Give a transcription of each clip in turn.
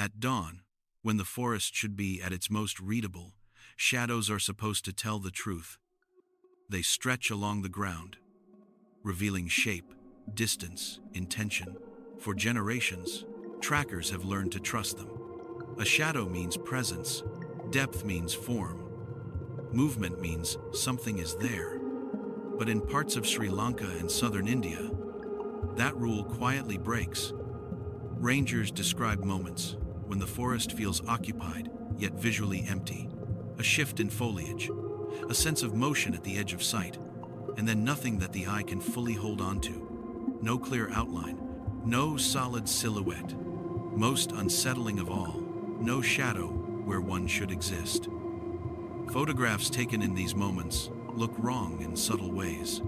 At dawn, when the forest should be at its most readable, shadows are supposed to tell the truth. They stretch along the ground, revealing shape, distance, intention. For generations, trackers have learned to trust them. A shadow means presence, depth means form, movement means something is there. But in parts of Sri Lanka and southern India, that rule quietly breaks. Rangers describe moments when the forest feels occupied, yet visually empty. A shift in foliage, a sense of motion at the edge of sight, and then nothing that the eye can fully hold on to. No clear outline, no solid silhouette. Most unsettling of all, no shadow where one should exist. Photographs taken in these moments look wrong in subtle ways.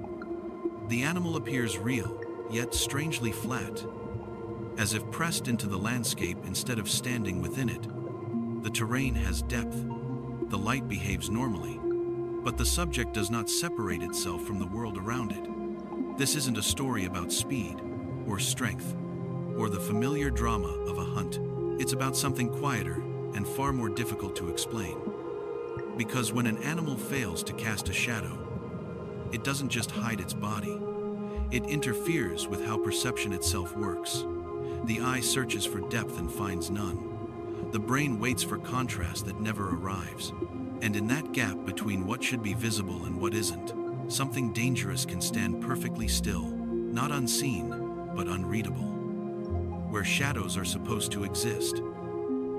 The animal appears real, yet strangely flat, as if pressed into the landscape instead of standing within it. The terrain has depth. The light behaves normally, but the subject does not separate itself from the world around it. This isn't a story about speed, or strength, or the familiar drama of a hunt. It's about something quieter and far more difficult to explain. Because when an animal fails to cast a shadow, it doesn't just hide its body. It interferes with how perception itself works. The eye searches for depth and finds none. The brain waits for contrast that never arrives. And in that gap between what should be visible and what isn't, something dangerous can stand perfectly still, not unseen, but unreadable. Where shadows are supposed to exist.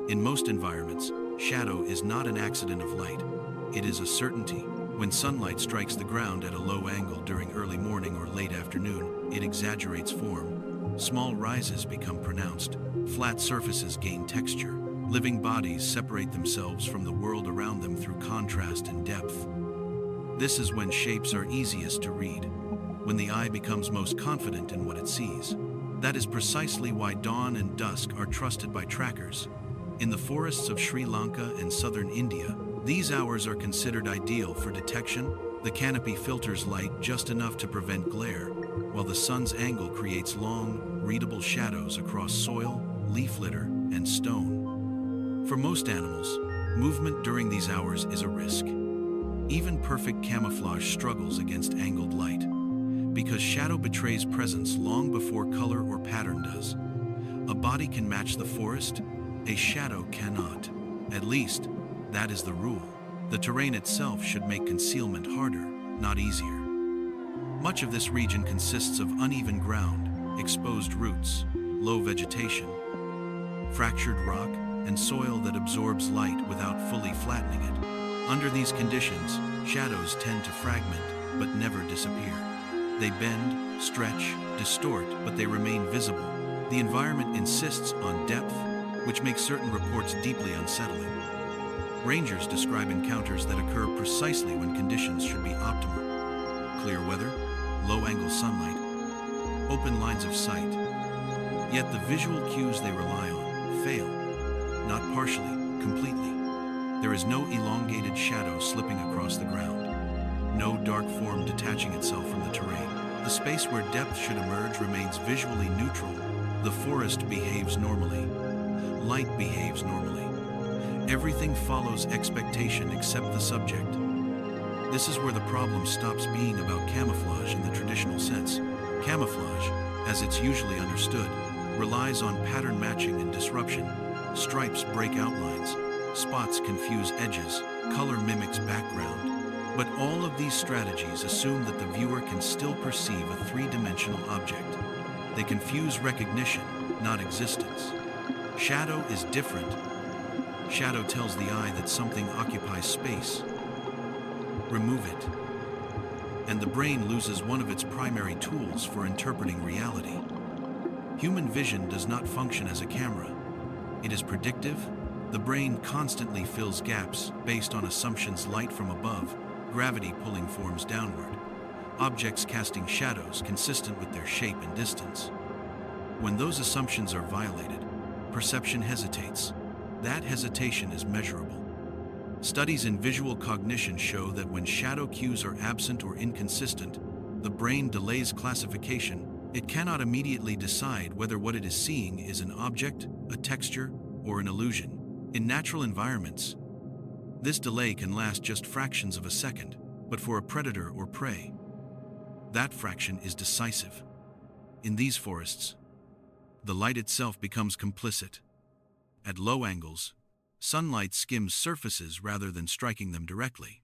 In most environments, shadow is not an accident of light. It is a certainty. When sunlight strikes the ground at a low angle during early morning or late afternoon, it exaggerates form. Small rises become pronounced. Flat surfaces gain texture. Living bodies separate themselves from the world around them through contrast and depth. This is when shapes are easiest to read, when the eye becomes most confident in what it sees. That is precisely why dawn and dusk are trusted by trackers. In the forests of Sri Lanka and southern India, these hours are considered ideal for detection. The canopy filters light just enough to prevent glare, while the sun's angle creates long, readable shadows across soil, leaf litter, and stone. For most animals, movement during these hours is a risk. Even perfect camouflage struggles against angled light, because shadow betrays presence long before color or pattern does. A body can match the forest, a shadow cannot. At least, that is the rule. The terrain itself should make concealment harder, not easier. Much of this region consists of uneven ground, exposed roots, low vegetation, fractured rock, and soil that absorbs light without fully flattening it. Under these conditions, shadows tend to fragment, but never disappear. They bend, stretch, distort, but they remain visible. The environment insists on depth, which makes certain reports deeply unsettling. Rangers describe encounters that occur precisely when conditions should be optimal. Clear weather, low-angle sunlight, open lines of sight. Yet the visual cues they rely on fail. Not partially, completely. There is no elongated shadow slipping across the ground. No dark form detaching itself from the terrain. The space where depth should emerge remains visually neutral. The forest behaves normally. Light behaves normally. Everything follows expectation except the subject. This is where the problem stops being about camouflage in the traditional sense. Camouflage, as it's usually understood, relies on pattern matching and disruption. Stripes break outlines, spots confuse edges, color mimics background. But all of these strategies assume that the viewer can still perceive a three-dimensional object. They confuse recognition, not existence. Shadow is different. Shadow tells the eye that something occupies space. Remove it, and the brain loses one of its primary tools for interpreting reality. Human vision does not function as a camera. It is predictive. The brain constantly fills gaps based on assumptions: light from above, gravity pulling forms downward, objects casting shadows consistent with their shape and distance. When those assumptions are violated, perception hesitates. That hesitation is measurable. Studies in visual cognition show that when shadow cues are absent or inconsistent, the brain delays classification. It cannot immediately decide whether what it is seeing is an object, a texture, or an illusion. In natural environments, this delay can last just fractions of a second, but for a predator or prey, that fraction is decisive. In these forests, the light itself becomes complicit. At low angles, sunlight skims surfaces rather than striking them directly.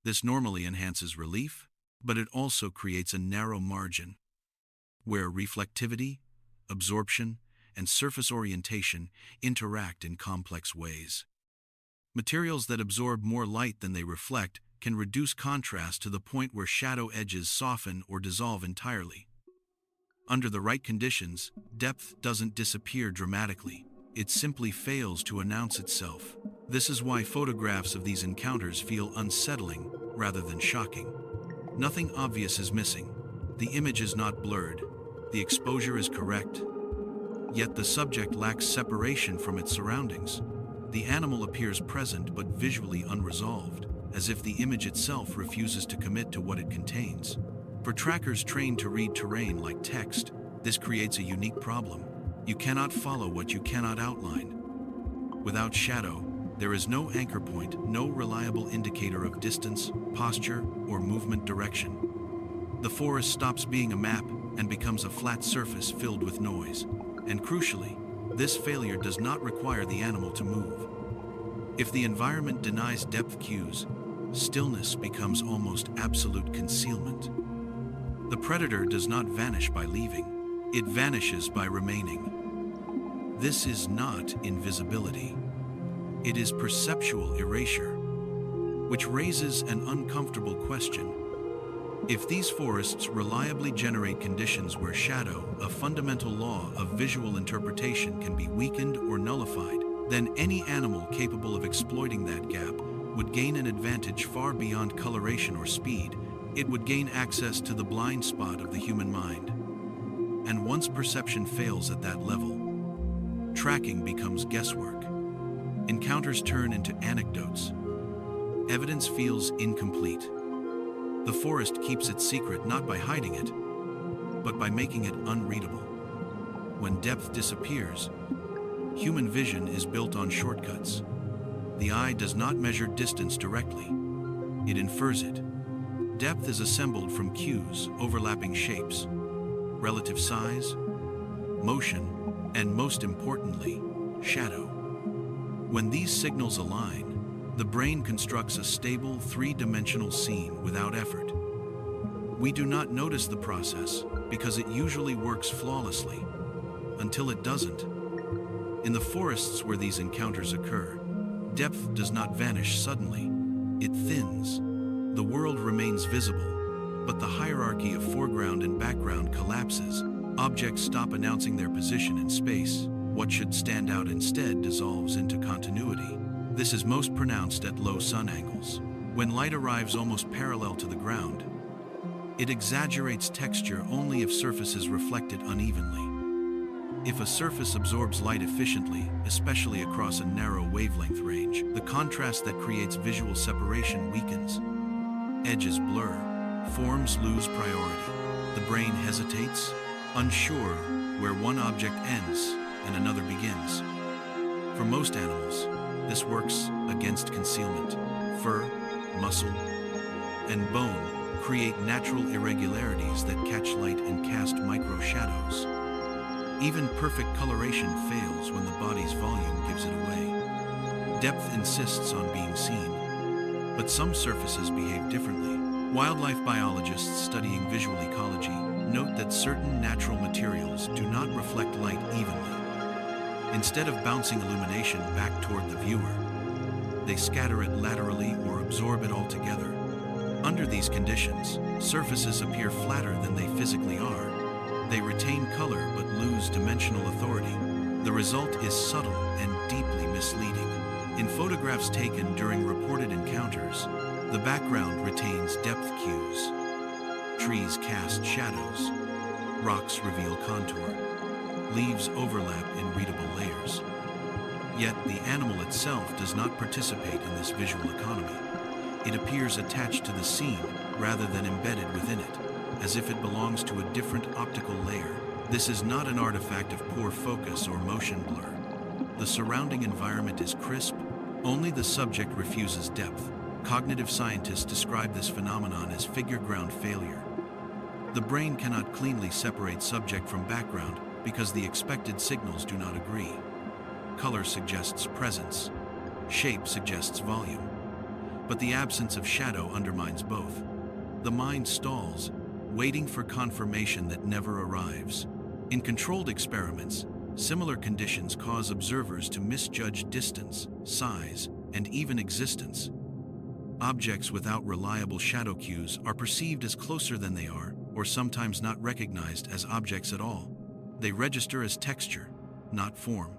This normally enhances relief, but it also creates a narrow margin, where reflectivity, absorption, and surface orientation interact in complex ways. Materials that absorb more light than they reflect can reduce contrast to the point where shadow edges soften or dissolve entirely. Under the right conditions, depth doesn't disappear dramatically. It simply fails to announce itself. This is why photographs of these encounters feel unsettling rather than shocking. Nothing obvious is missing. The image is not blurred. The exposure is correct. Yet the subject lacks separation from its surroundings. The animal appears present but visually unresolved, as if the image itself refuses to commit to what it contains. For trackers trained to read terrain like text, this creates a unique problem. You cannot follow what you cannot outline. Without shadow, there is no anchor point, no reliable indicator of distance, posture, or movement direction. The forest stops being a map and becomes a flat surface filled with noise. And crucially, this failure does not require the animal to move. If the environment denies depth cues, stillness becomes almost absolute concealment. The predator does not vanish by leaving. It vanishes by remaining. This is not invisibility. It is perceptual erasure, which raises an uncomfortable question. If these forests reliably generate conditions where shadow, a fundamental law of visual interpretation, can be weakened or nullified, then any animal capable of exploiting that gap would gain an advantage far beyond coloration or speed. It would gain access to the blind spot of the human mind. And once perception fails at that level, tracking becomes guesswork. Encounters turn into anecdotes. Evidence feels incomplete. The forest keeps its secret not by hiding it, but by making it unreadable. When depth disappears, human vision is built on shortcuts. The eye does not measure distance directly. It infers it. Depth is assembled from cues, overlapping shapes, relative size, motion, and most importantly, shadow. When these signals align, the brain constructs a stable, three-dimensional scene without effort. We do not notice the process because it usually works flawlessly, until it doesn't. In the forests where these encounters occur, depth does not vanish suddenly. It thins. The world remains visible, but the hierarchy of foreground and background collapses. Objects stop announcing their position in space. What should stand out instead dissolves into continuity. This is most pronounced at low sun angles. When light arrives almost parallel to the ground, it exaggerates texture only if surfaces reflect it unevenly. If a surface absorbs light efficiently, especially across a narrow wavelength range, the contrast that creates visual separation weakens. Edges blur, forms lose priority. The brain hesitates, unsure where one object ends and another begins. For most animals, this works against concealment. Fur, muscle, and bone create natural irregularities that catch light and cast micro shadows. Even perfect coloration fails when the body's volume gives it away. Depth insists on being seen, but some surfaces behave differently. Wildlife biologists studying visual ecology note that certain natural materials do not reflect light evenly. Instead of bouncing illumination back toward the viewer, they scatter it laterally or absorb it altogether. Under these conditions, surfaces appear flatter than they physically are. They retain color but lose dimensional authority. The result is subtle and deeply misleading. In photographs taken during reported encounters, the background retains depth cues. Trees cast shadows. Rocks reveal contour. Leaves overlap in readable layers. Yet the animal itself does not participate in this visual economy. It appears attached to the scene rather than embedded within it, as if it belongs to a different optical layer. This is not an artifact of poor focus or motion blur. The surrounding environment is crisp, only the subject refuses depth. Cognitive scientists describe this phenomenon as figure ground failure. The brain cannot cleanly separate subject from background because the expected signals do not agree. Color suggests presence, shape suggests volume, but the absence of shadow undermines both. The mind stalls, waiting for confirmation that never arrives. In controlled experiments, similar conditions cause observers to misjudge distance, size, and even existence. Objects without reliable shadow cues are perceived as closer than they are, or sometimes not recognized as objects at all. They register as texture, not form.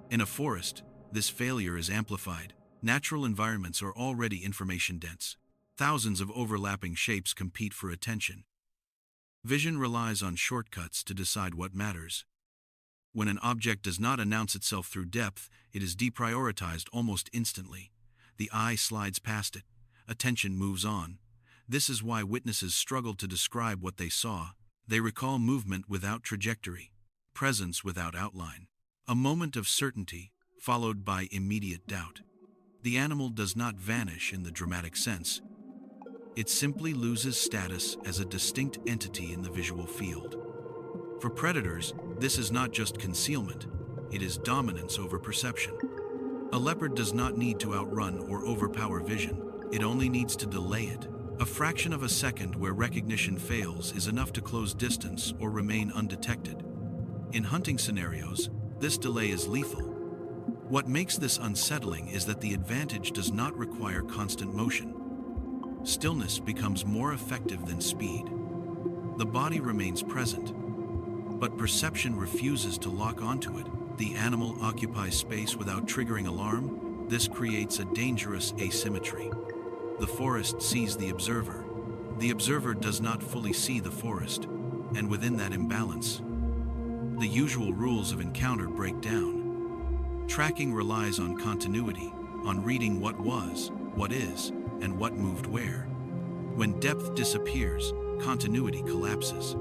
In a forest, this failure is amplified. Natural environments are already information-dense. Thousands of overlapping shapes compete for attention. Vision relies on shortcuts to decide what matters. When an object does not announce itself through depth, it is deprioritized almost instantly. The eye slides past it. Attention moves on. This is why witnesses struggle to describe what they saw. They recall movement without trajectory, presence without outline, a moment of certainty followed by immediate doubt. The animal does not vanish in the dramatic sense. It simply loses status as a distinct entity in the visual field. For predators, this is not just concealment, it is dominance over perception. A leopard does not need to outrun or overpower vision, it only needs to delay it. A fraction of a second where recognition fails is enough to close distance or remain undetected. In hunting scenarios, this delay is lethal. What makes this unsettling is that the advantage does not require constant motion. Stillness becomes more effective than speed. The body remains present, but perception refuses to lock onto it. The animal occupies space without triggering alarm. This creates a dangerous asymmetry. The forest sees the observer. The observer does not fully see the forest, and within that imbalance, the usual rules of encounter break down. Tracking relies on continuity, on reading what was, what is, and what moved where. When depth disappears, continuity collapses.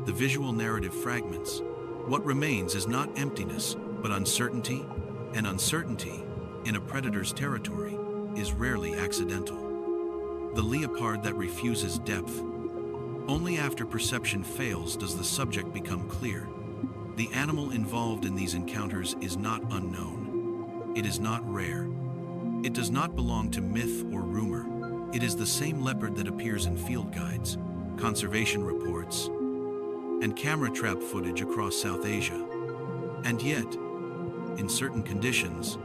The visual narrative fragments. What remains is not emptiness, but uncertainty, and uncertainty, in a predator's territory, is rarely accidental. The leopard that refuses depth. Only after perception fails does the subject become clear. The animal involved in these encounters is not unknown. It is not rare. It does not belong to myth or rumor. It is the same leopard that appears in field guides, conservation reports, and camera trap footage across South Asia. And yet, in certain conditions,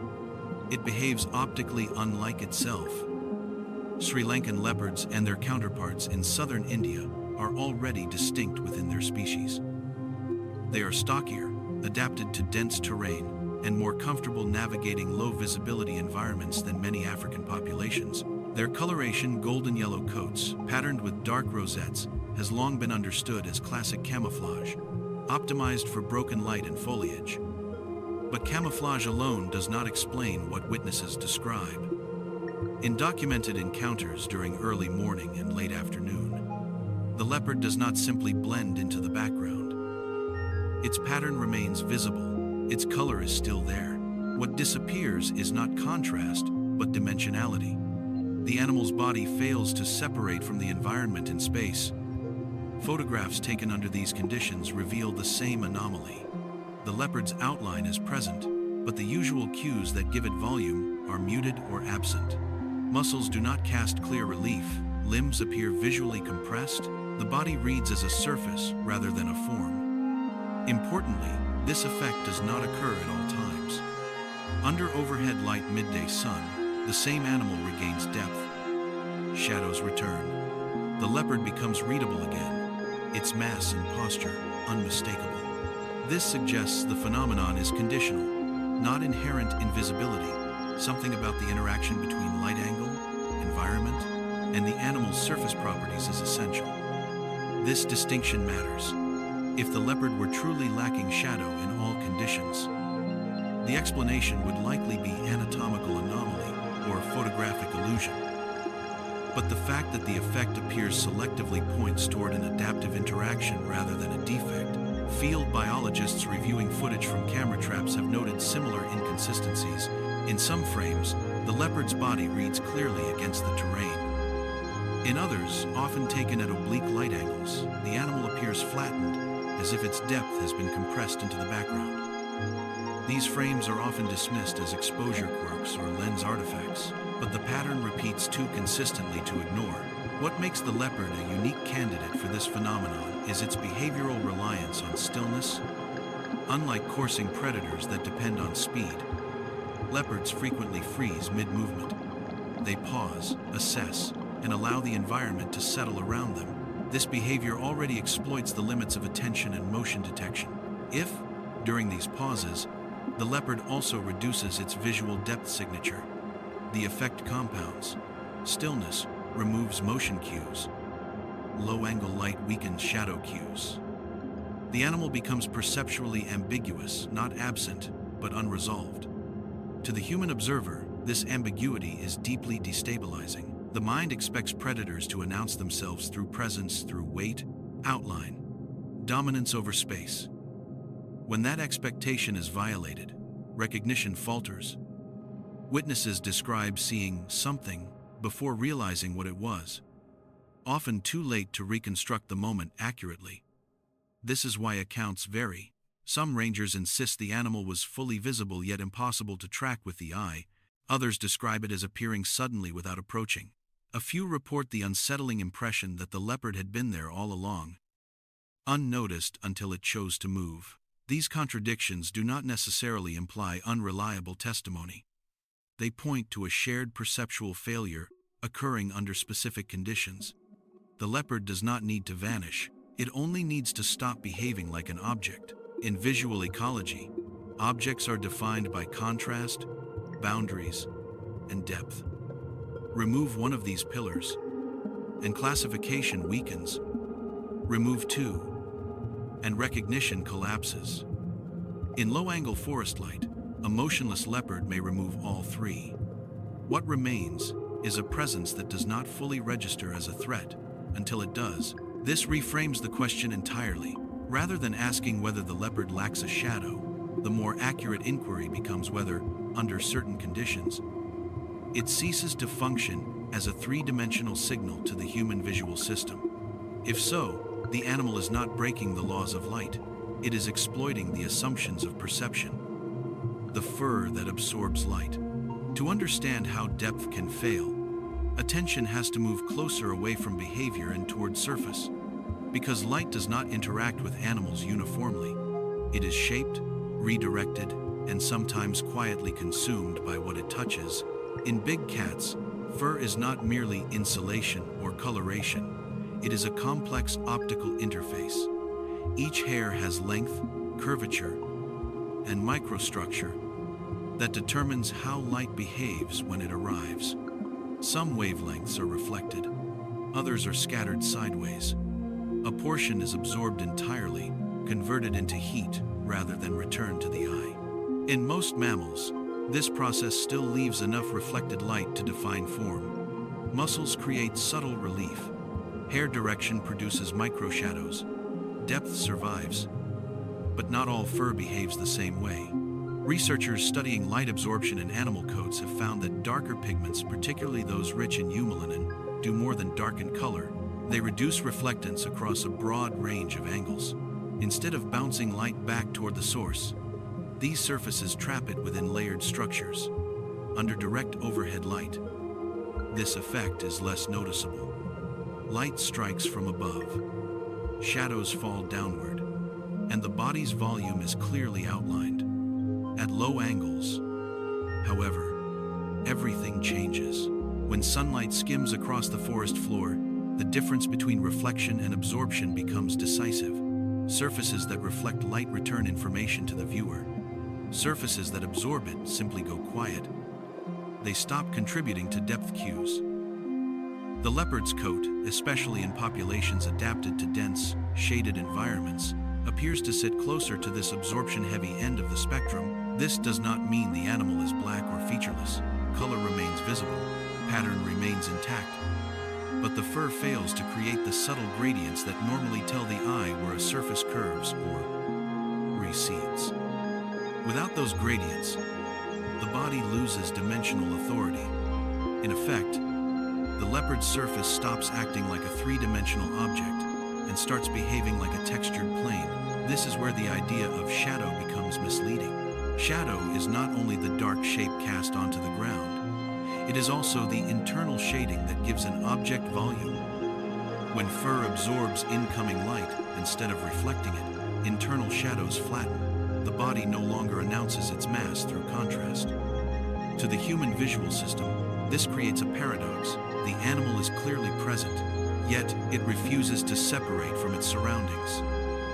it behaves optically unlike itself. Sri Lankan leopards and their counterparts in southern India are already distinct within their species. They are stockier, adapted to dense terrain, and more comfortable navigating low visibility environments than many African populations. Their coloration, golden yellow coats, patterned with dark rosettes, has long been understood as classic camouflage, optimized for broken light and foliage. But camouflage alone does not explain what witnesses describe. In documented encounters during early morning and late afternoon, the leopard does not simply blend into the background. Its pattern remains visible, its color is still there. What disappears is not contrast, but dimensionality. The animal's body fails to separate from the environment in space. Photographs taken under these conditions reveal the same anomaly. The leopard's outline is present, but the usual cues that give it volume are muted or absent. Muscles do not cast clear relief, limbs appear visually compressed, the body reads as a surface rather than a form. Importantly, this effect does not occur at all times. Under overhead light midday sun, the same animal regains depth. Shadows return. The leopard becomes readable again, its mass and posture unmistakable. This suggests the phenomenon is conditional, not inherent in visibility. Something about the interaction between light angle, environment, and the animal's surface properties is essential. This distinction matters. If the leopard were truly lacking shadow in all conditions, the explanation would likely be anatomical anomaly or photographic illusion. But the fact that the effect appears selectively points toward an adaptive interaction rather than a defect. Field biologists reviewing footage from camera traps have noted similar inconsistencies. In some frames, the leopard's body reads clearly against the terrain. In others, often taken at oblique light angles, the animal appears flattened, as if its depth has been compressed into the background. These frames are often dismissed as exposure quirks or lens artifacts, but the pattern repeats too consistently to ignore. What makes the leopard a unique candidate for this phenomenon is its behavioral reliance on stillness. Unlike coursing predators that depend on speed, leopards frequently freeze mid-movement. They pause, assess, and allow the environment to settle around them. This behavior already exploits the limits of attention and motion detection. If, during these pauses, the leopard also reduces its visual depth signature, the effect compounds. Stillness removes motion cues. Low-angle light weakens shadow cues. The animal becomes perceptually ambiguous, not absent, but unresolved. To the human observer, this ambiguity is deeply destabilizing. The mind expects predators to announce themselves through presence, through weight, outline, dominance over space. When that expectation is violated, recognition falters. Witnesses describe seeing something before realizing what it was, often too late to reconstruct the moment accurately. This is why accounts vary. Some rangers insist the animal was fully visible yet impossible to track with the eye. Others describe it as appearing suddenly without approaching. A few report the unsettling impression that the leopard had been there all along, unnoticed until it chose to move. These contradictions do not necessarily imply unreliable testimony. They point to a shared perceptual failure occurring under specific conditions. The leopard does not need to vanish, it only needs to stop behaving like an object. In visual ecology, objects are defined by contrast, boundaries, and depth. Remove one of these pillars, and classification weakens. Remove two, and recognition collapses. In low-angle forest light, a motionless leopard may remove all three. What remains is a presence that does not fully register as a threat until it does. This reframes the question entirely. Rather than asking whether the leopard lacks a shadow, the more accurate inquiry becomes whether, under certain conditions, it ceases to function as a three-dimensional signal to the human visual system. If so, the animal is not breaking the laws of light. It is exploiting the assumptions of perception. The fur that absorbs light. To understand how depth can fail, attention has to move closer away from behavior and toward surface. Because light does not interact with animals uniformly, it is shaped, redirected, and sometimes quietly consumed by what it touches. In big cats, fur is not merely insulation or coloration. It is a complex optical interface. Each hair has length, curvature, and microstructure that determines how light behaves when it arrives. Some wavelengths are reflected, others are scattered sideways. A portion is absorbed entirely, converted into heat rather than returned to the eye. In most mammals, this process still leaves enough reflected light to define form. Muscles create subtle relief. Hair direction produces microshadows. Depth survives. But not all fur behaves the same way. Researchers studying light absorption in animal coats have found that darker pigments, particularly those rich in eumelanin, do more than darken color. They reduce reflectance across a broad range of angles. Instead of bouncing light back toward the source, these surfaces trap it within layered structures. Under direct overhead light, this effect is less noticeable. Light strikes from above. Shadows fall downward, and the body's volume is clearly outlined. At low angles, however, everything changes. When sunlight skims across the forest floor, the difference between reflection and absorption becomes decisive. Surfaces that reflect light return information to the viewer. Surfaces that absorb it simply go quiet. They stop contributing to depth cues. The leopard's coat, especially in populations adapted to dense, shaded environments, appears to sit closer to this absorption-heavy end of the spectrum. This does not mean the animal is black or featureless. Color remains visible, pattern remains intact, but the fur fails to create the subtle gradients that normally tell the eye where a surface curves or recedes. Without those gradients, the body loses dimensional authority. In effect, the leopard's surface stops acting like a three-dimensional object and starts behaving like a textured plane. This is where the idea of shadow becomes misleading. Shadow is not only the dark shape cast onto the ground, it is also the internal shading that gives an object volume. When fur absorbs incoming light instead of reflecting it, internal shadows flatten. The body no longer announces its mass through contrast. To the human visual system, this creates a paradox. The animal is clearly present, yet it refuses to separate from its surroundings.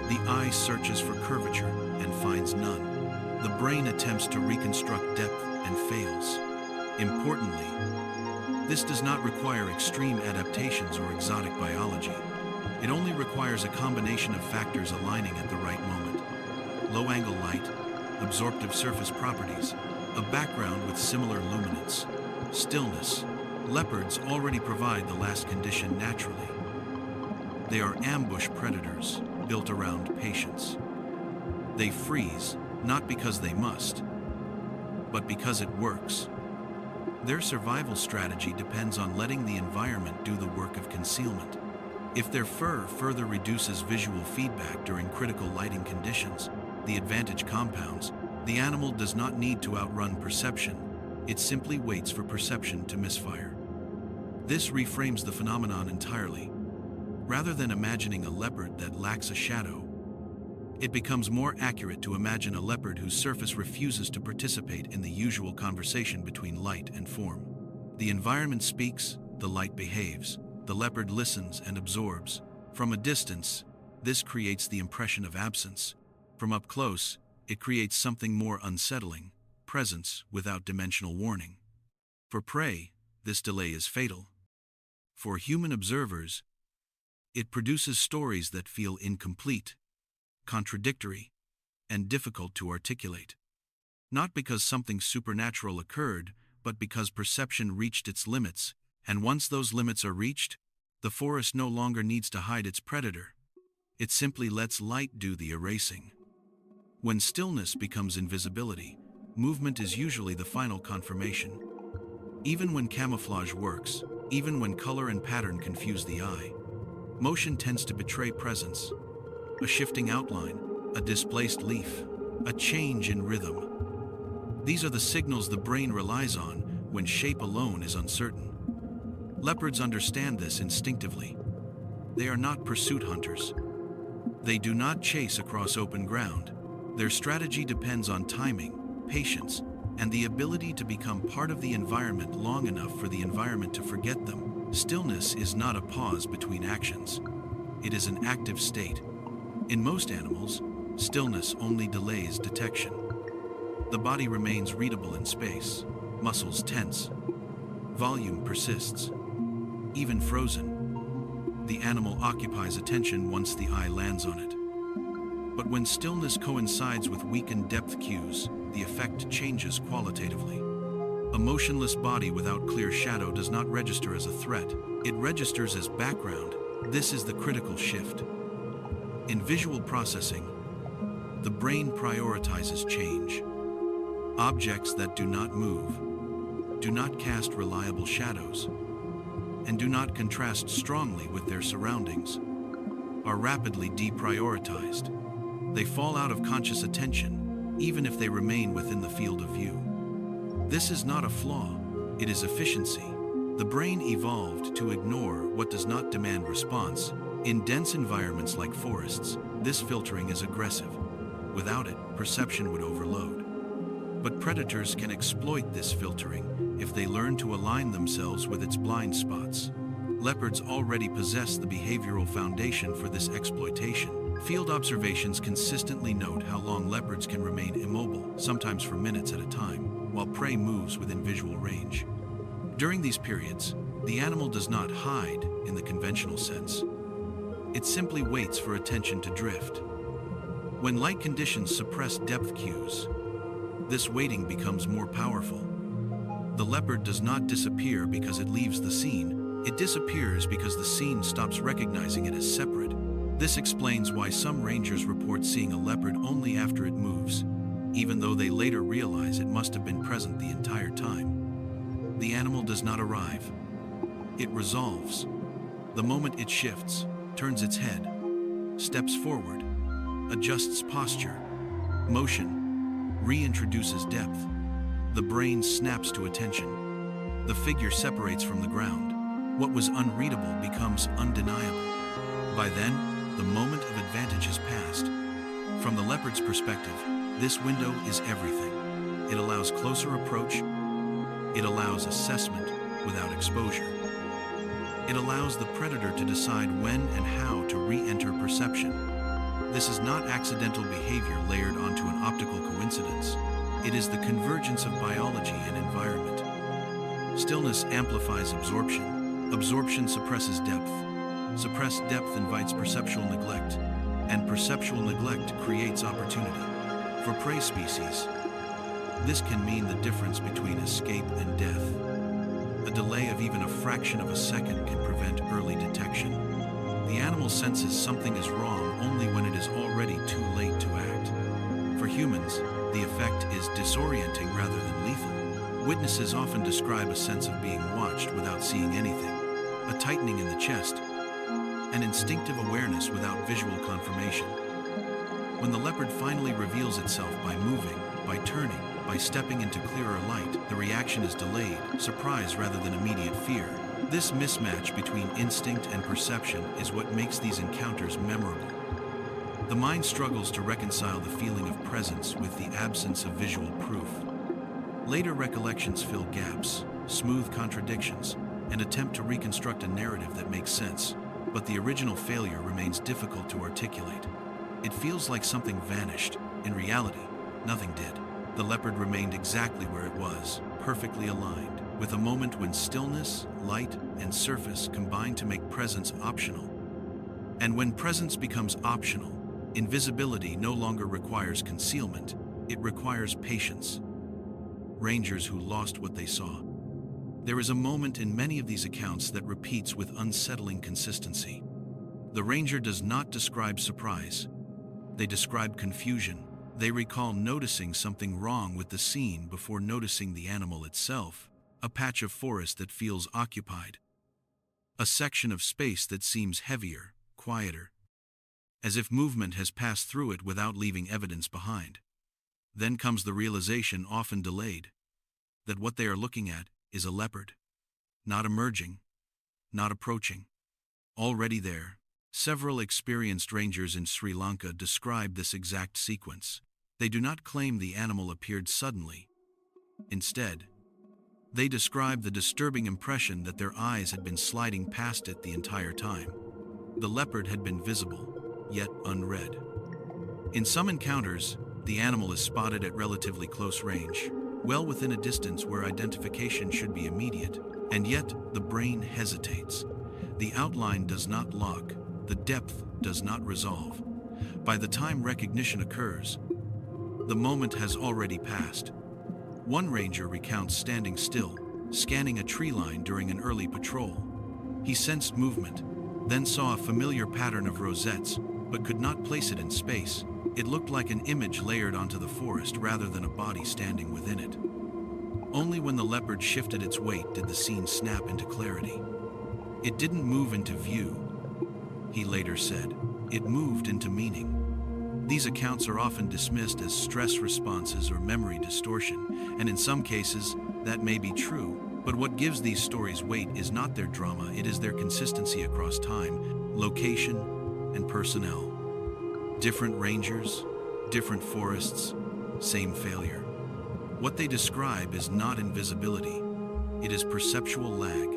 The eye searches for curvature and finds none. The brain attempts to reconstruct depth and fails. Importantly, this does not require extreme adaptations or exotic biology. It only requires a combination of factors aligning at the right moment. Low-angle light, absorptive surface properties, a background with similar luminance, stillness. Leopards already provide the last condition naturally. They are ambush predators built around patience. They freeze, not because they must, but because it works. Their survival strategy depends on letting the environment do the work of concealment. If their fur further reduces visual feedback during critical lighting conditions, the advantage compounds. The animal does not need to outrun perception. It simply waits for perception to misfire. This reframes the phenomenon entirely. Rather than imagining a leopard that lacks a shadow, it becomes more accurate to imagine a leopard whose surface refuses to participate in the usual conversation between light and form. The environment speaks, the light behaves. The leopard listens and absorbs. From a distance, this creates the impression of absence. From up close, it creates something more unsettling, presence without dimensional warning. For prey, this delay is fatal. For human observers, it produces stories that feel incomplete, contradictory, and difficult to articulate. Not because something supernatural occurred, but because perception reached its limits, and once those limits are reached, the forest no longer needs to hide its predator. It simply lets light do the erasing. When stillness becomes invisibility, movement is usually the final confirmation. Even when camouflage works, even when color and pattern confuse the eye, motion tends to betray presence. A shifting outline, a displaced leaf, a change in rhythm. These are the signals the brain relies on when shape alone is uncertain. Leopards understand this instinctively. They are not pursuit hunters. They do not chase across open ground. Their strategy depends on timing, patience, and the ability to become part of the environment long enough for the environment to forget them. Stillness is not a pause between actions. It is an active state. In most animals, stillness only delays detection. The body remains readable in space, muscles tense, volume persists. Even frozen, the animal occupies attention once the eye lands on it. But when stillness coincides with weakened depth cues, the effect changes qualitatively. A motionless body without clear shadow does not register as a threat. It registers as background. This is the critical shift. In visual processing, the brain prioritizes change. Objects that do not move, do not cast reliable shadows, and do not contrast strongly with their surroundings, are rapidly deprioritized. They fall out of conscious attention, even if they remain within the field of view. This is not a flaw, it is efficiency. The brain evolved to ignore what does not demand response. In dense environments like forests, this filtering is aggressive. Without it, perception would overload. But predators can exploit this filtering if they learn to align themselves with its blind spots. Leopards already possess the behavioral foundation for this exploitation. Field observations consistently note how long leopards can remain immobile, sometimes for minutes at a time, while prey moves within visual range. During these periods, the animal does not hide in the conventional sense. It simply waits for attention to drift. When light conditions suppress depth cues, this waiting becomes more powerful. The leopard does not disappear because it leaves the scene. It disappears because the scene stops recognizing it as separate. This explains why some rangers report seeing a leopard only after it moves, even though they later realize it must have been present the entire time. The animal does not arrive. It resolves. The moment it shifts, turns its head, steps forward, adjusts posture, motion, reintroduces depth. The brain snaps to attention. The figure separates from the ground. What was unreadable becomes undeniable. By then, the moment of advantage has passed. From the leopard's perspective, this window is everything. It allows closer approach. It allows assessment without exposure. It allows the predator to decide when and how to re-enter perception. This is not accidental behavior layered onto an optical coincidence. It is the convergence of biology and environment. Stillness amplifies absorption. Absorption suppresses depth. Suppressed depth invites perceptual neglect, and perceptual neglect creates opportunity. For prey species, this can mean the difference between escape and death. A delay of even a fraction of a second can prevent early detection. The animal senses something is wrong only when it is already too late to act. For humans, the effect is disorienting rather than lethal. Witnesses often describe a sense of being watched without seeing anything, a tightening in the chest, an instinctive awareness without visual confirmation. When the leopard finally reveals itself by moving, by turning, by stepping into clearer light, the reaction is delayed, surprise rather than immediate fear. This mismatch between instinct and perception is what makes these encounters memorable. The mind struggles to reconcile the feeling of presence with the absence of visual proof. Later recollections fill gaps, smooth contradictions, and attempt to reconstruct a narrative that makes sense. But the original failure remains difficult to articulate. It feels like something vanished. In reality, nothing did. The leopard remained exactly where it was, perfectly aligned, with a moment when stillness, light, and surface combine to make presence optional. And when presence becomes optional, invisibility no longer requires concealment, it requires patience. Rangers who lost what they saw. There is a moment in many of these accounts that repeats with unsettling consistency. The ranger does not describe surprise. They describe confusion. They recall noticing something wrong with the scene before noticing the animal itself, a patch of forest that feels occupied, a section of space that seems heavier, quieter, as if movement has passed through it without leaving evidence behind. Then comes the realization, often delayed, that what they are looking at is a leopard, not emerging, not approaching, already there. Several experienced rangers in Sri Lanka describe this exact sequence. They do not claim the animal appeared suddenly. Instead, they describe the disturbing impression that their eyes had been sliding past it the entire time. The leopard had been visible, yet unread. In some encounters, the animal is spotted at relatively close range, well within a distance where identification should be immediate, and yet the brain hesitates. The outline does not lock, the depth does not resolve. By the time recognition occurs, the moment has already passed. One ranger recounts standing still, scanning a tree line during an early patrol. He sensed movement, then saw a familiar pattern of rosettes, but could not place it in space. It looked like an image layered onto the forest rather than a body standing within it. Only when the leopard shifted its weight did the scene snap into clarity. It didn't move into view, he later said. It moved into meaning. These accounts are often dismissed as stress responses or memory distortion, and in some cases, that may be true. But what gives these stories weight is not their drama, it is their consistency across time, location, and personnel. Different rangers, different forests, same failure. What they describe is not invisibility, it is perceptual lag.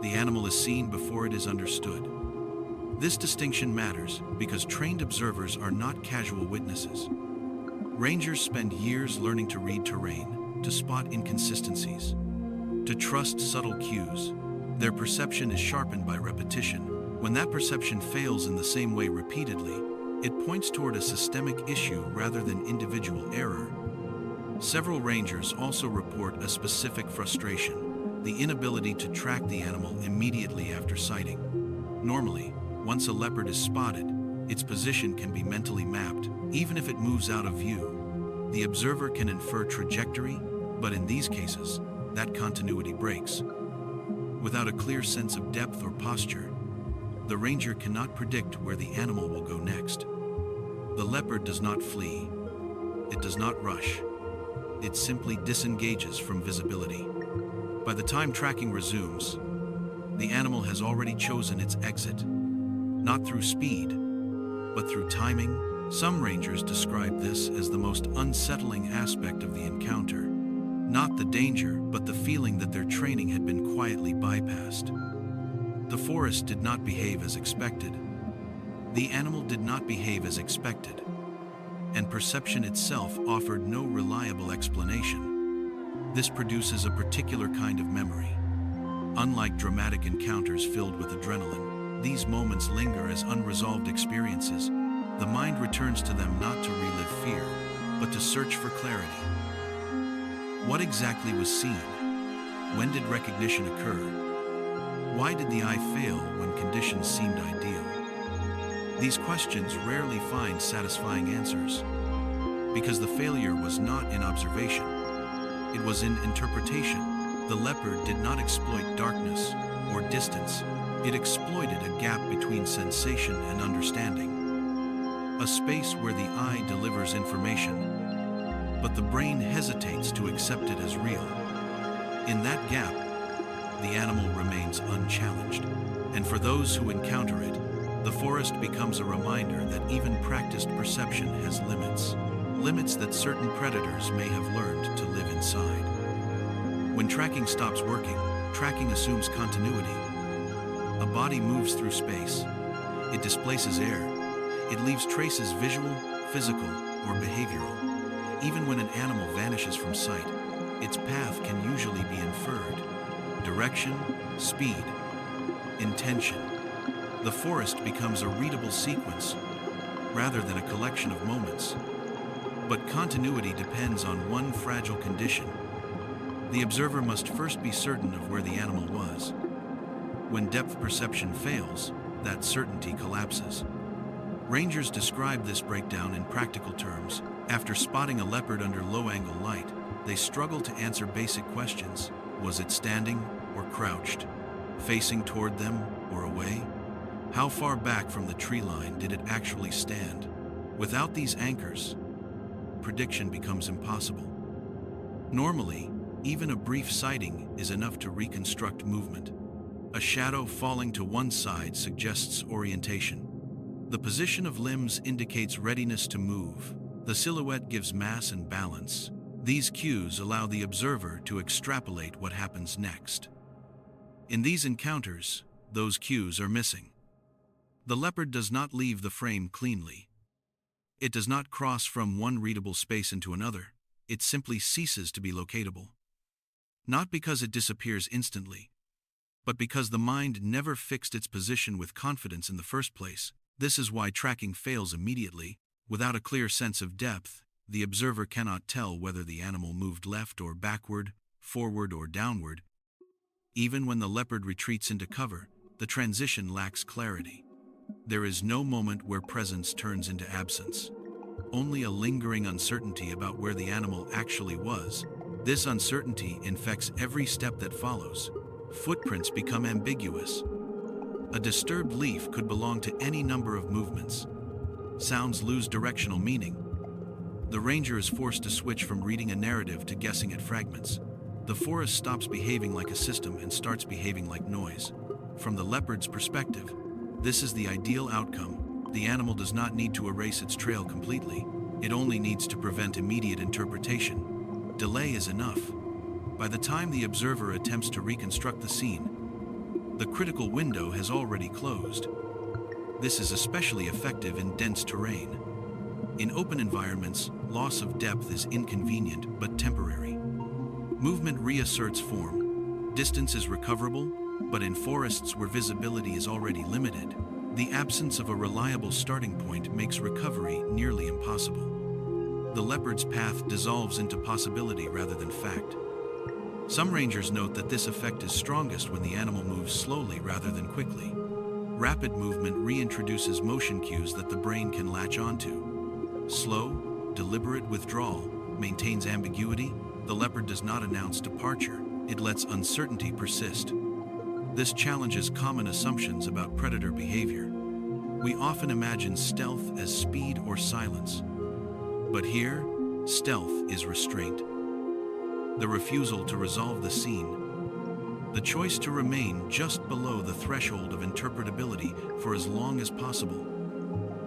The animal is seen before it is understood. This distinction matters because trained observers are not casual witnesses. Rangers spend years learning to read terrain, to spot inconsistencies, to trust subtle cues. Their perception is sharpened by repetition. When that perception fails in the same way repeatedly, it points toward a systemic issue rather than individual error. Several rangers also report a specific frustration, the inability to track the animal immediately after sighting. Normally, Once a leopard is spotted, its position can be mentally mapped, even if it moves out of view. The observer can infer trajectory, but in these cases, that continuity breaks. Without a clear sense of depth or posture, the ranger cannot predict where the animal will go next. The leopard does not flee. It does not rush. It simply disengages from visibility. By the time tracking resumes, the animal has already chosen its exit, not through speed, but through timing. Some rangers describe this as the most unsettling aspect of the encounter. Not the danger, but the feeling that their training had been quietly bypassed. The forest did not behave as expected. The animal did not behave as expected. And perception itself offered no reliable explanation. This produces a particular kind of memory. Unlike dramatic encounters filled with adrenaline, these moments linger as unresolved experiences. The mind returns to them not to relive fear, but to search for clarity. What exactly was seen? When did recognition occur? Why did the eye fail when conditions seemed ideal? These questions rarely find satisfying answers, because the failure was not in observation. It was in interpretation. The leopard did not exploit darkness or distance. It exploited a gap between sensation and understanding. A space where the eye delivers information, but the brain hesitates to accept it as real. In that gap, the animal remains unchallenged. And for those who encounter it, the forest becomes a reminder that even practiced perception has limits. Limits that certain predators may have learned to live inside. When tracking stops working, tracking assumes continuity. A body moves through space. It displaces air. It leaves traces visual, physical, or behavioral. Even when an animal vanishes from sight, its path can usually be inferred. Direction, speed, intention. The forest becomes a readable sequence rather than a collection of moments. But continuity depends on one fragile condition. The observer must first be certain of where the animal was. When depth perception fails, that certainty collapses. Rangers describe this breakdown in practical terms. After spotting a leopard under low-angle light, they struggle to answer basic questions. Was it standing or crouched? Facing toward them or away? How far back from the tree line did it actually stand? Without these anchors, prediction becomes impossible. Normally, even a brief sighting is enough to reconstruct movement. A shadow falling to one side suggests orientation. The position of limbs indicates readiness to move. The silhouette gives mass and balance. These cues allow the observer to extrapolate what happens next. In these encounters, those cues are missing. The leopard does not leave the frame cleanly. It does not cross from one readable space into another. It simply ceases to be locatable. Not because it disappears instantly, but because the mind never fixed its position with confidence in the first place. This is why tracking fails immediately. Without a clear sense of depth, the observer cannot tell whether the animal moved left or backward, forward or downward. Even when the leopard retreats into cover, the transition lacks clarity. There is no moment where presence turns into absence. Only a lingering uncertainty about where the animal actually was. This uncertainty infects every step that follows. Footprints become ambiguous. A disturbed leaf could belong to any number of movements. Sounds lose directional meaning. The ranger is forced to switch from reading a narrative to guessing at fragments. The forest stops behaving like a system and starts behaving like noise. From the leopard's perspective, this is the ideal outcome. The animal does not need to erase its trail completely. It only needs to prevent immediate interpretation. Delay is enough. By the time the observer attempts to reconstruct the scene, the critical window has already closed. This is especially effective in dense terrain. In open environments, loss of depth is inconvenient but temporary. Movement reasserts form. Distance is recoverable, but in forests where visibility is already limited, the absence of a reliable starting point makes recovery nearly impossible. The leopard's path dissolves into possibility rather than fact. Some rangers note that this effect is strongest when the animal moves slowly rather than quickly. Rapid movement reintroduces motion cues that the brain can latch onto. Slow, deliberate withdrawal maintains ambiguity. The leopard does not announce departure, it lets uncertainty persist. This challenges common assumptions about predator behavior. We often imagine stealth as speed or silence. But here, stealth is restraint. The refusal to resolve the scene. The choice to remain just below the threshold of interpretability for as long as possible.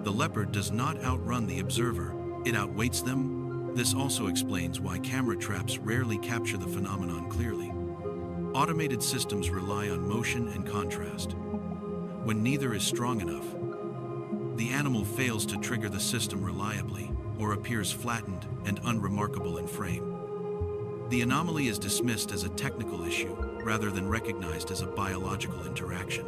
The leopard does not outrun the observer, it outweights them. This also explains why camera traps rarely capture the phenomenon clearly. Automated systems rely on motion and contrast. When neither is strong enough, the animal fails to trigger the system reliably or appears flattened and unremarkable in frame. The anomaly is dismissed as a technical issue rather than recognized as a biological interaction.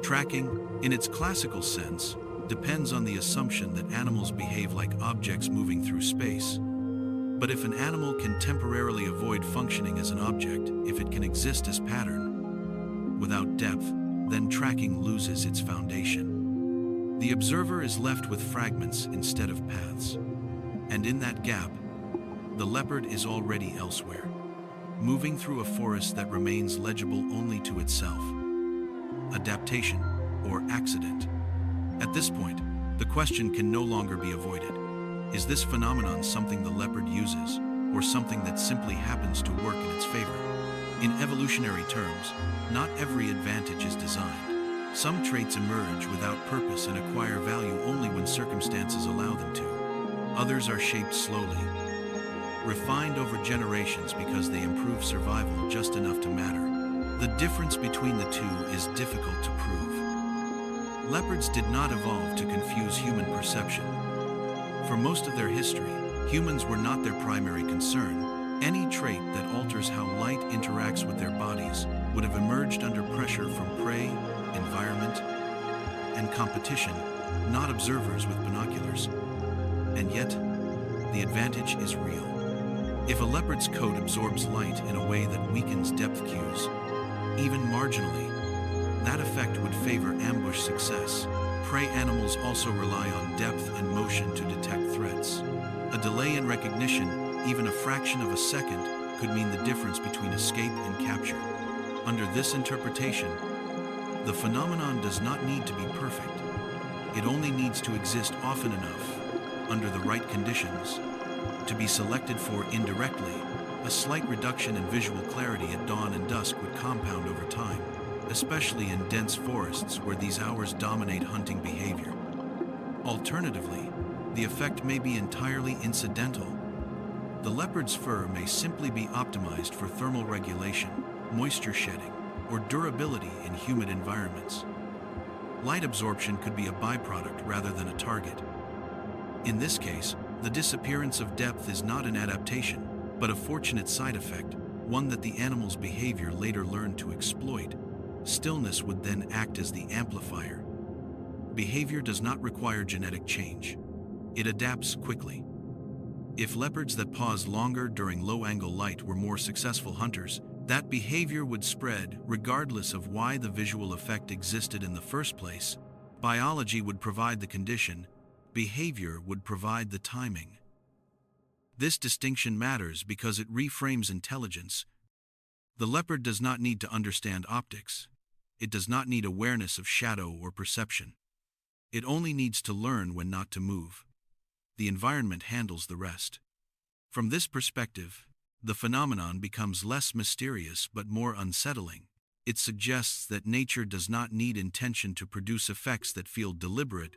Tracking, in its classical sense, depends on the assumption that animals behave like objects moving through space. But if an animal can temporarily avoid functioning as an object, if it can exist as pattern, without depth, then tracking loses its foundation. The observer is left with fragments instead of paths. And in that gap, the leopard is already elsewhere, moving through a forest that remains legible only to itself. Adaptation, or accident. At this point, the question can no longer be avoided. Is this phenomenon something the leopard uses, or something that simply happens to work in its favor? In evolutionary terms, not every advantage is designed. Some traits emerge without purpose and acquire value only when circumstances allow them to. Others are shaped slowly, refined over generations because they improve survival just enough to matter. The difference between the two is difficult to prove. Leopards did not evolve to confuse human perception. For most of their history, humans were not their primary concern. Any trait that alters how light interacts with their bodies would have emerged under pressure from prey, environment, and competition, not observers with binoculars. And yet, the advantage is real. If a leopard's coat absorbs light in a way that weakens depth cues, even marginally, that effect would favor ambush success. Prey animals also rely on depth and motion to detect threats. A delay in recognition, even a fraction of a second, could mean the difference between escape and capture. Under this interpretation, the phenomenon does not need to be perfect. It only needs to exist often enough, under the right conditions, to be selected for indirectly. A slight reduction in visual clarity at dawn and dusk would compound over time, especially in dense forests where these hours dominate hunting behavior. Alternatively, the effect may be entirely incidental. The leopard's fur may simply be optimized for thermal regulation, moisture shedding, or durability in humid environments. Light absorption could be a byproduct rather than a target. In this case, the disappearance of depth is not an adaptation, but a fortunate side effect, one that the animal's behavior later learned to exploit. Stillness would then act as the amplifier. Behavior does not require genetic change. It adapts quickly. If leopards that pause longer during low-angle light were more successful hunters, that behavior would spread regardless of why the visual effect existed in the first place. Biology would provide the condition, behavior would provide the timing. This distinction matters because it reframes intelligence. The leopard does not need to understand optics. It does not need awareness of shadow or perception. It only needs to learn when not to move. The environment handles the rest. From this perspective, the phenomenon becomes less mysterious but more unsettling. It suggests that nature does not need intention to produce effects that feel deliberate.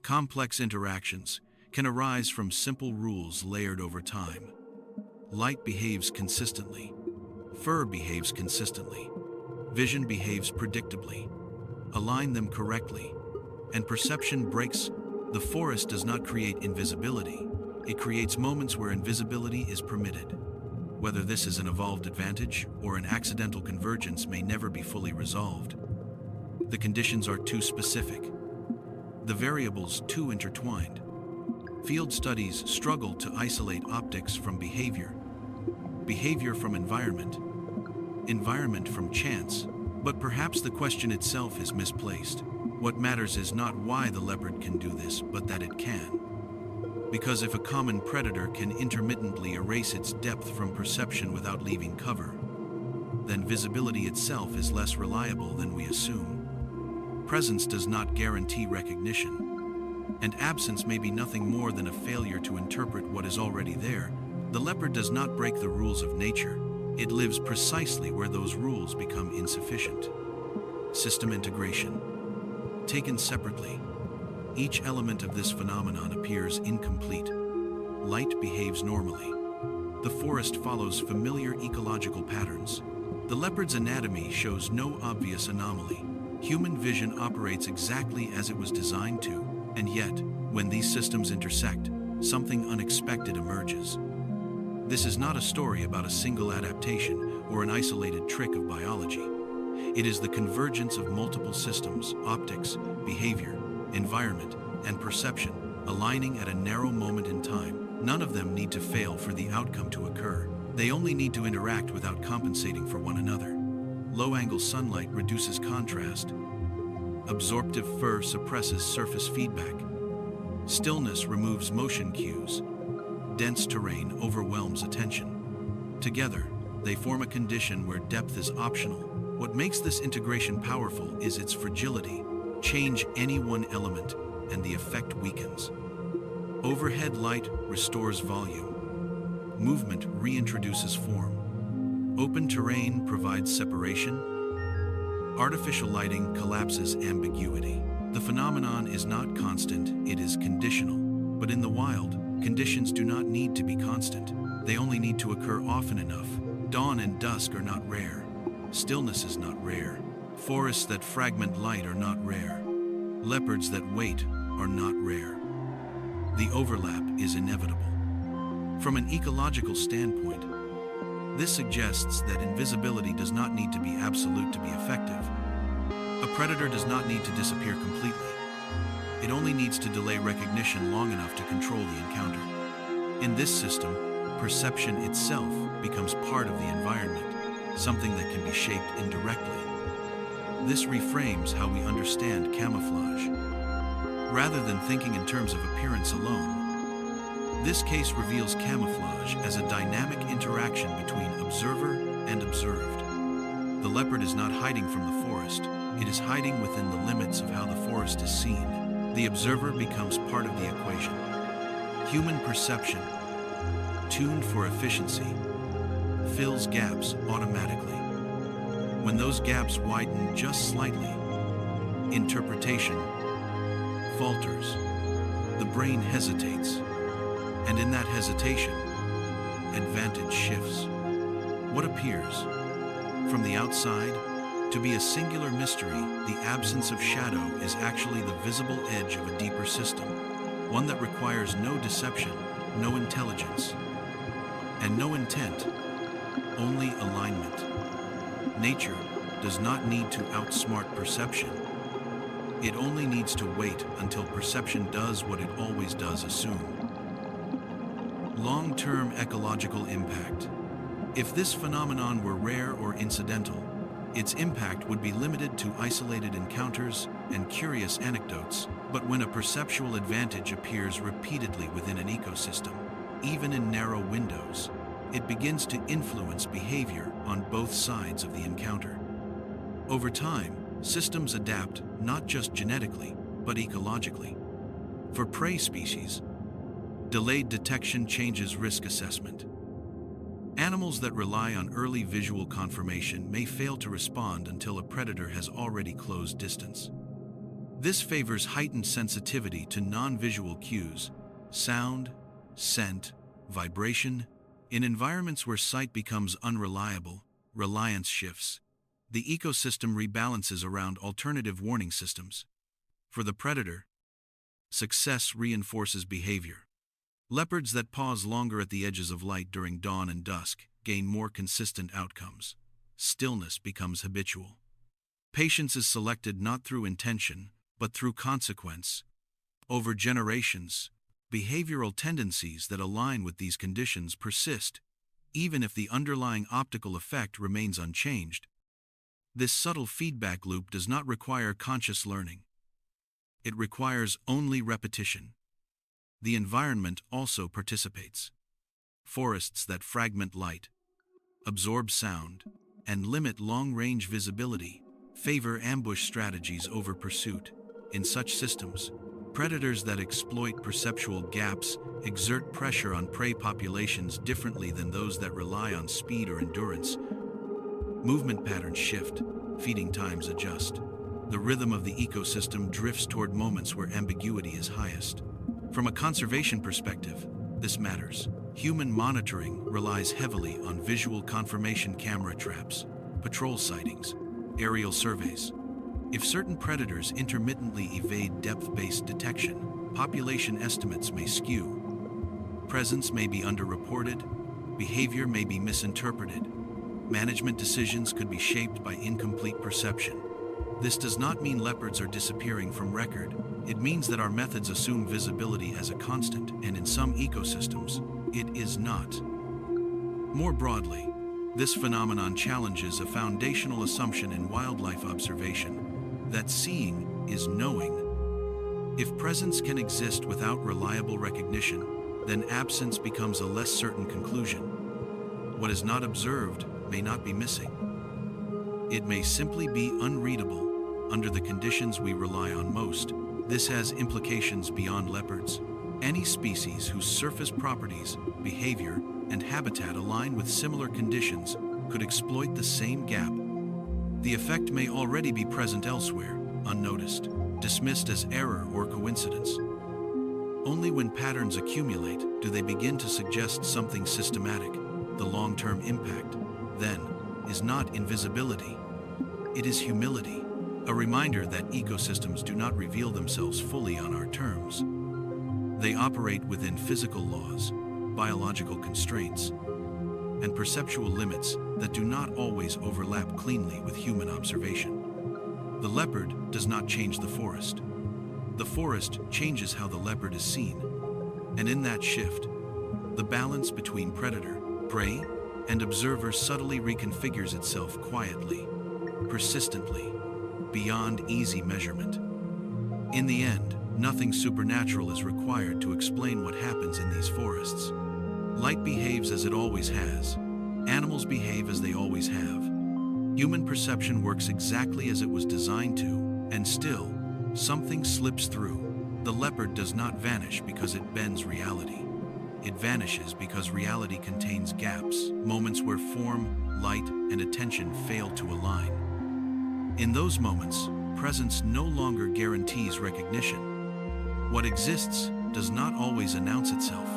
Complex interactions can arise from simple rules layered over time. Light behaves consistently. Fur behaves consistently. Vision behaves predictably. Align them correctly, and perception breaks. The forest does not create invisibility. It creates moments where invisibility is permitted. Whether this is an evolved advantage or an accidental convergence may never be fully resolved. The conditions are too specific. The variables too intertwined. Field studies struggle to isolate optics from behavior, behavior from environment, environment from chance, But perhaps the question itself is misplaced. What matters is not why the leopard can do this, but that it can. Because if a common predator can intermittently erase its depth from perception without leaving cover, then visibility itself is less reliable than we assume. Presence does not guarantee recognition, and absence may be nothing more than a failure to interpret what is already there. The leopard does not break the rules of nature. It lives precisely where those rules become insufficient. System integration. Taken separately, each element of this phenomenon appears incomplete. Light behaves normally. The forest follows familiar ecological patterns. The leopard's anatomy shows no obvious anomaly. Human vision operates exactly as it was designed to, and yet, when these systems intersect, something unexpected emerges. This is not a story about a single adaptation or an isolated trick of biology. It is the convergence of multiple systems, optics, behavior, environment, and perception, aligning at a narrow moment in time. None of them need to fail for the outcome to occur. They only need to interact without compensating for one another. Low-angle sunlight reduces contrast. Absorptive fur suppresses surface feedback. Stillness removes motion cues. Dense terrain overwhelms attention. Together, they form a condition where depth is optional. What makes this integration powerful is its fragility. Change any one element, and the effect weakens. Overhead light restores volume. Movement reintroduces form. Open terrain provides separation. Artificial lighting collapses ambiguity. The phenomenon is not constant, it is conditional. But in the wild, conditions do not need to be constant. They only need to occur often enough. Dawn and dusk are not rare. Stillness is not rare. Forests that fragment light are not rare. Leopards that wait are not rare. The overlap is inevitable. From an ecological standpoint, this suggests that invisibility does not need to be absolute to be effective. A predator does not need to disappear completely. It only needs to delay recognition long enough to control the encounter. In this system, perception itself becomes part of the environment, something that can be shaped indirectly. This reframes how we understand camouflage. Rather than thinking in terms of appearance alone, this case reveals camouflage as a dynamic interaction between observer and observed. The leopard is not hiding from the forest, it is hiding within the limits of how the forest is seen. The observer becomes part of the equation. Human perception, tuned for efficiency, fills gaps automatically. When those gaps widen just slightly, interpretation falters. The brain hesitates, and in that hesitation, advantage shifts. What appears, from the outside, to be a singular mystery, the absence of shadow is actually the visible edge of a deeper system, one that requires no deception, no intelligence, and no intent, only alignment. Nature does not need to outsmart perception. It only needs to wait until perception does what it always does assume. Long-term ecological impact. If this phenomenon were rare or incidental, its impact would be limited to isolated encounters and curious anecdotes. But when a perceptual advantage appears repeatedly within an ecosystem, even in narrow windows, it begins to influence behavior on both sides of the encounter. Over time, systems adapt not just genetically, but ecologically. For prey species, delayed detection changes risk assessment. Animals that rely on early visual confirmation may fail to respond until a predator has already closed distance. This favors heightened sensitivity to non-visual cues, sound, scent, vibration. In environments where sight becomes unreliable, reliance shifts. The ecosystem rebalances around alternative warning systems. For the predator, success reinforces behavior. Leopards that pause longer at the edges of light during dawn and dusk gain more consistent outcomes. Stillness becomes habitual. Patience is selected not through intention, but through consequence. Over generations, behavioral tendencies that align with these conditions persist, even if the underlying optical effect remains unchanged. This subtle feedback loop does not require conscious learning. It requires only repetition. The environment also participates. Forests that fragment light, absorb sound, and limit long-range visibility favor ambush strategies over pursuit. In such systems, predators that exploit perceptual gaps exert pressure on prey populations differently than those that rely on speed or endurance. Movement patterns shift, feeding times adjust. The rhythm of the ecosystem drifts toward moments where ambiguity is highest. From a conservation perspective, this matters. Human monitoring relies heavily on visual confirmation camera traps, patrol sightings, aerial surveys. If certain predators intermittently evade depth-based detection, population estimates may skew. Presence may be underreported, behavior may be misinterpreted. Management decisions could be shaped by incomplete perception. This does not mean leopards are disappearing from record. It means that our methods assume visibility as a constant, and in some ecosystems, it is not. More broadly, this phenomenon challenges a foundational assumption in wildlife observation, that seeing is knowing. If presence can exist without reliable recognition, then absence becomes a less certain conclusion. What is not observed may not be missing. It may simply be unreadable under the conditions we rely on most. This has implications beyond leopards. Any species whose surface properties, behavior, and habitat align with similar conditions could exploit the same gap. The effect may already be present elsewhere, unnoticed, dismissed as error or coincidence. Only when patterns accumulate do they begin to suggest something systematic. The long-term impact, then, is not invisibility. It is humility, a reminder that ecosystems do not reveal themselves fully on our terms. They operate within physical laws, biological constraints, and perceptual limits that do not always overlap cleanly with human observation. The leopard does not change the forest. The forest changes how the leopard is seen, and in that shift, the balance between predator, prey, and observer subtly reconfigures itself quietly, persistently, beyond easy measurement. In the end, nothing supernatural is required to explain what happens in these forests. Light behaves as it always has. Animals behave as they always have. Human perception works exactly as it was designed to, and still, something slips through. The leopard does not vanish because it bends reality. It vanishes because reality contains gaps, moments where form, light, and attention fail to align. In those moments, presence no longer guarantees recognition. What exists does not always announce itself.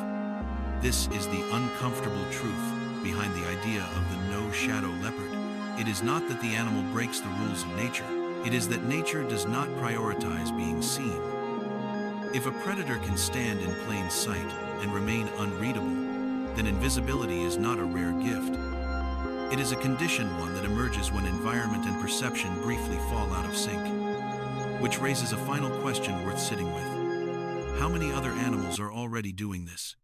This is the uncomfortable truth behind the idea of the no-shadow leopard. It is not that the animal breaks the rules of nature. It is that nature does not prioritize being seen. If a predator can stand in plain sight and remain unreadable, then invisibility is not a rare gift. It is a conditioned one that emerges when environment and perception briefly fall out of sync. Which raises a final question worth sitting with. How many other animals are already doing this?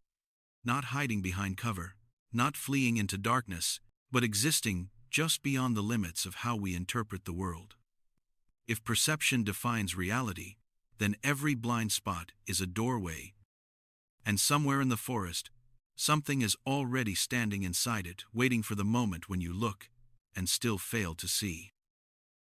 Not hiding behind cover, not fleeing into darkness, but existing just beyond the limits of how we interpret the world. If perception defines reality, then every blind spot is a doorway, and somewhere in the forest, something is already standing inside it, waiting for the moment when you look and still fail to see.